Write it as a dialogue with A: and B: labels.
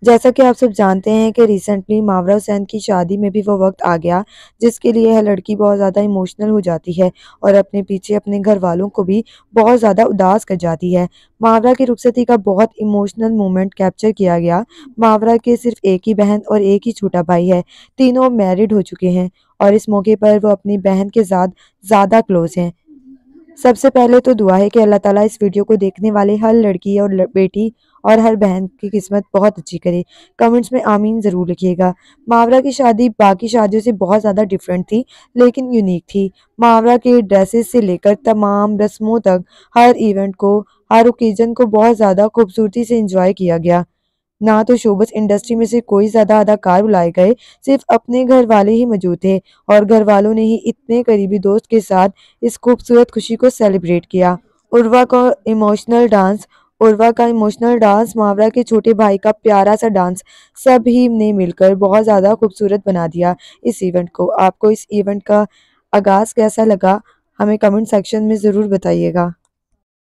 A: जैसा कि आप सब जानते हैं कि रिसेंटली मावरा हुसैन की शादी में भी वो वक्त आ गया जिसके लिए यह लड़की बहुत ज़्यादा इमोशनल हो जाती है और अपने पीछे अपने घर वालों को भी बहुत ज़्यादा उदास कर जाती है। मावरा की रुखसती का बहुत इमोशनल मोमेंट कैप्चर किया गया। मावरा के सिर्फ एक ही बहन और एक ही छोटा भाई है। तीनों मैरिड हो चुके हैं और इस मौके पर वो अपनी बहन के साथ ज़्यादा क्लोज हैं। सबसे पहले तो दुआ है कि अल्लाह ताला इस वीडियो को देखने वाले हर लड़की और बेटी और हर बहन की किस्मत बहुत अच्छी करे। कमेंट्स में आमीन ज़रूर लिखिएगा। मावरा की शादी बाकी शादियों से बहुत ज़्यादा डिफरेंट थी, लेकिन यूनिक थी। मावरा के ड्रेसेस से लेकर तमाम रस्मों तक हर इवेंट को, हर ओकेजन को बहुत ज़्यादा खूबसूरती से एंजॉय किया गया। ना तो शोबिज़ इंडस्ट्री में से कोई ज़्यादा अदाकार बुलाए गए, सिर्फ अपने घर वाले ही मौजूद थे और घर वालों ने ही इतने करीबी दोस्त के साथ इस खूबसूरत खुशी को सेलिब्रेट किया। उर्वा का इमोशनल डांस उर्वा का इमोशनल डांस, मावरा के छोटे भाई का प्यारा सा डांस, सभी ने मिलकर बहुत ज़्यादा खूबसूरत बना दिया इस इवेंट को। आपको इस इवेंट का आगाज़ कैसा लगा? हमें कमेंट सेक्शन में ज़रूर बताइएगा।